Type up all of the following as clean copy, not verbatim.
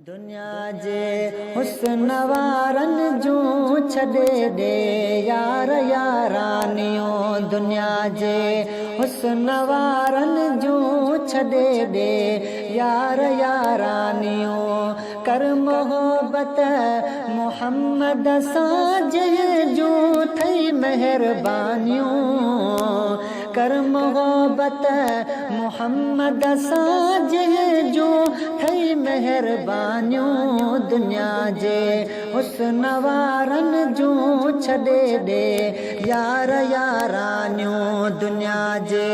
दुनिया जे हुस्न वारन जूं छॾे ॾे यार यारानियो। दुनिया जे हुस्न वारन जूं छॾे ॾे यार यारानियो। कर मोहब्बत मोहम्मद सां जूं थई मेहरबानियूं। कर मोहब्बत मोहम्मद सां जूं थई मेहरबानियूं। दुनिया जे हुस्न वारन जूं छॾे ॾे यार यारानियूं। दुनिया जे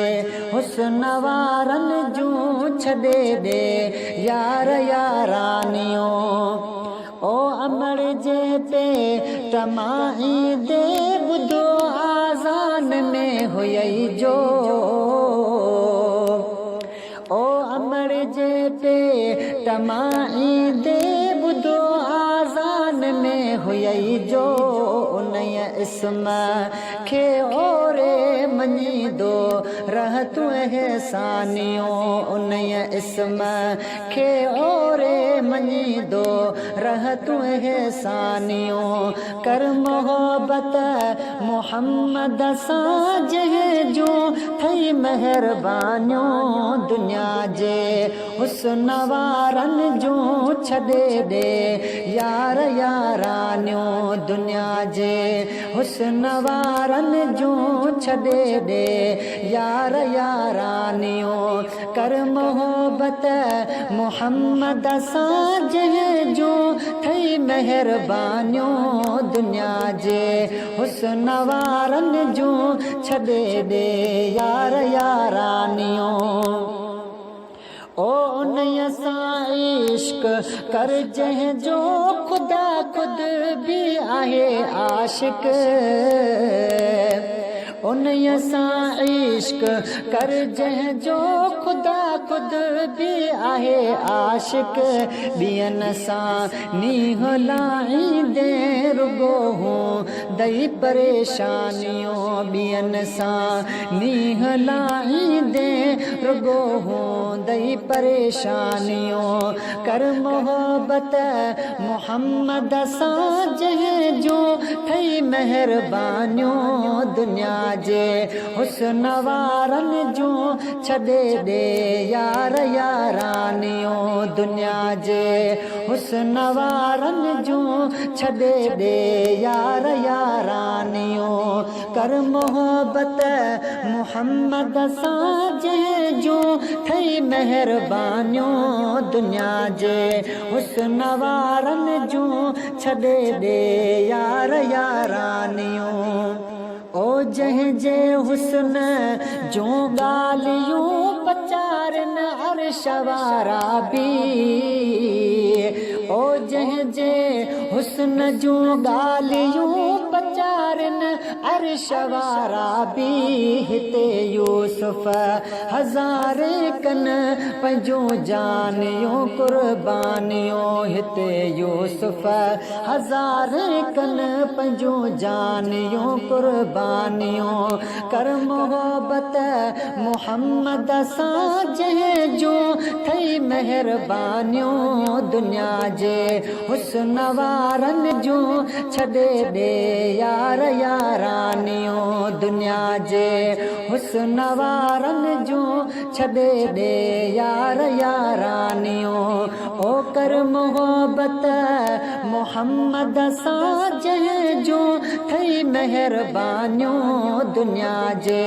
हुस्न वारन जूं छॾे ॾे यार यारानियूं। ओ अमर जे पेट मां दे ॿुधो आज़ान में हुई जो। ओ अमर जे पेट मां दे ॿुधो आज़ान में हुई जो। उनय इस्म खे ओरे मञीदो रह तूं एहसानियो। उनय इस्म खे ओरे मञीदो रह तूं एहसानियो। कर मोहब्बत मोहम्मद सां जूं थई मेहरबानियूं। दुनिया जे हुस्न वारन जूं छॾे ॾे यार यारानियूं। दुनिया जे हुस्न वारन जूं छॾे ॾे यार यारानियूं। कर मोहब्बत मोहम्मद सां जूं थई मेहरबानियूं। दुनिया जे हुस्न वारन जूं छॾे ॾे यार यारानियूं। ओ उन्हीअ सां इश्क कर जंहिंजो ख़ुदा खुद भी आहे आशिक। उन्हीअ सां इश्क कर जंहिंजो ख़ुदा खुद भी आहे आशिक। ॿियनि सां नीह लाहींदे रुगो हूं दई परेशानियूं। ॿियनि सां नीह लाहींदे रुगो हूं दई परेशानियूं। कर मोहब्बत मोहम्मद सां जूं थई मेहरबानियूं। दुनिया जे हुस्न वारन जूं छॾे ॾे यार यारानियो। दुनिया जे हुस्न वारन जूं छॾे ॾे यार यारानियो। कर मोहब्बत मोहम्मद सां जूं थई मेहरबानियूं। दुनिया जे हुस्न वारन जूं छॾे ॾे यार यारानियो। ओ जंहिंजे हुस्न जूं ॻाल्हियूं पचारन अर्श वारा भी। ओ जंहिंजे हुस्न जूं ॻाल्हियूं पचारन अर्श वारा भी। हिते यूसुफ हज़ारे कन पंहिंजूं जानियूं कुर्बानियूं। हिते यूसुफ हज़ारे कन पंहिंजूं जानियूं कुर्बानियूं। कर मोहब्बत मोहम्मद सां जूं थई मेहरबानियूं। दुनिया जे हुस्न वारन जूं छॾे ॾे यार यारानियो। दुनिया जे हुस्न वारन जूं छॾे ॾे यार यारानियो। ओ कर मोहब्बत मोहम्मद सां जूं थई मेहरबानियूं। दुनिया जे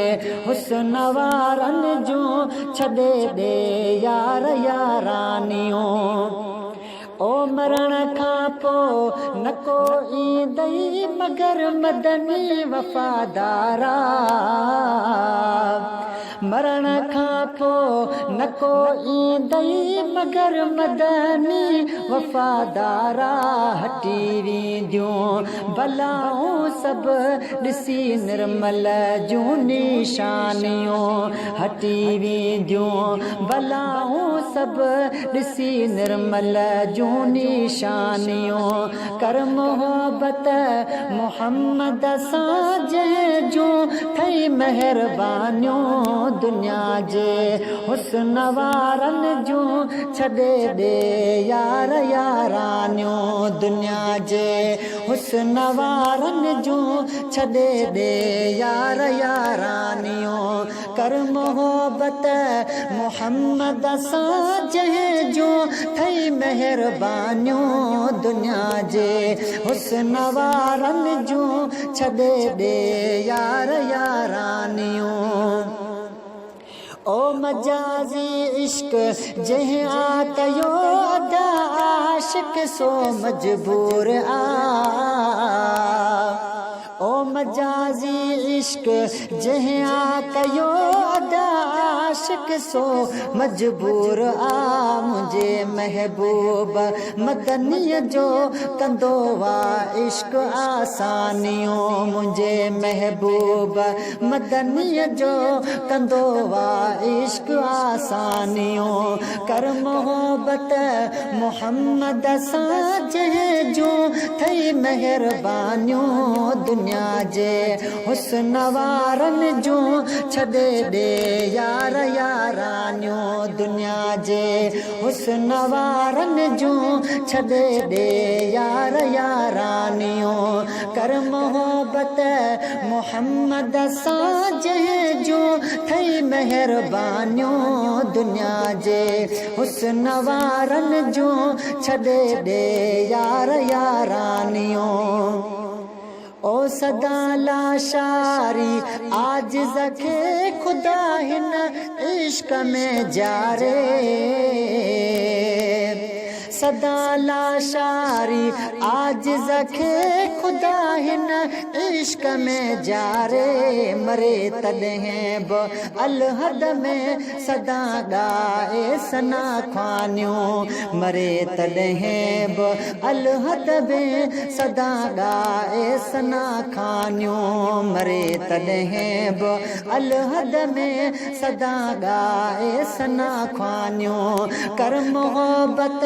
हुस्न वारन जूं छॾे ॾे यार यारानियो। ओ मरण खां पोइ न को ईंदई मगर मदनी वफ़ादारा। मरण खां पोइ न को ईंदई मगर मदनी वफ़ादारा। हटी वेंदियूं भलाऊं सभु ॾिसी निर्मल जूं निशानियूं। हटी वेंदियूं भलाऊं सभु ॾिसी निर्मल जूं निशानियूं। कर मोहब्बत मोहम्मद सां जूं थई मेहरबानियूं। दुनिया जे हुस्न वारनि जूं छॾे ॾे यार यारानियूं दुनिया जे हुस्न वारनि जूं छॾे ॾे यार यारानियूं कर मोहब्बत मोहम्मद सां जंहिं जूं थई महिरबानियूं दुनिया जे हुस्न वारनि जूं छॾे ॾे यार यारानियूं ओ मजाज़ी इश्क जंहिं आ कयो अदा आशिक सो मजबूर आ ओ मजाज़ी इश्क जंहिं आ कयो अदा आशिक सो मजबूर आ मुझे महबूब मदनीअ जो कंदो वा इश्क आसानियूं मुझे महबूब मदनीअ जो कंदो वा इश्क आसानियूं कर मोहब्बत मोहम्मद सां जंहिं जूं थई महिरबानियूं दुनिया जे हुस्न वारनि जूं छॾे ॾे यार यारानियूं दुनिया जे हुस्न वारनि जूं छॾे ॾे यार यारानियूं कर मोहब्बत मोहम्मद सां जंहिं जूं थई महिरबानियूं दुनिया जे हुस्न वारनि जूं छॾे ॾे यार यारानियूं ओ सदा लाशारी आजिज़ खे खुदा हिन इश्क में जारे सदा लाशारी आजिज़ खे खुदा हिन इश्क में जारे मरे तॾहिं बि अलहद में सदा ॻाए सना ख्वानियूं मरे तॾहिं बि अलहद में सदा ॻाए सना खानियूं मरे तॾहिं बि अलहद में सदा ॻाए सना ख्वानियूं कर मोहब्बत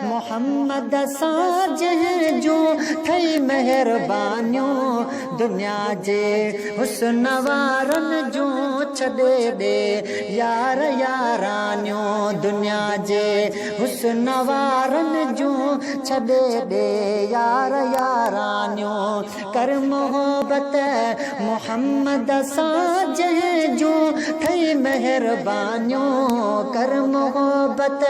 मोहम्मद सां जंहिं जूं थई महिरबानियूं दुनिया जे हुस्न वारनि जूं छॾे ॾे यार यारानियूं दुनिया जे हुस्न वारनि जूं छॾे ॾे यार यारानियूं कर मोहब्बत मोहम्मद सां जंहिं जूं थई महिरबानियूं कर मोहब्बत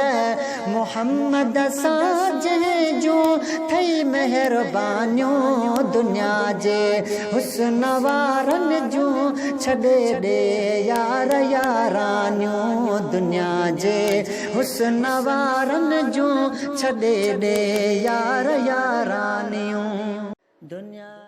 मोहम्मद सां जंहिं जूं थई महिरबानियूं दुनिया जे हुस्न वारनि जूं छॾे ॾे यार यारानियूं दुनिया जे हुस्न वारनि जूं छॾे ॾे यार यारानियूं दुनिया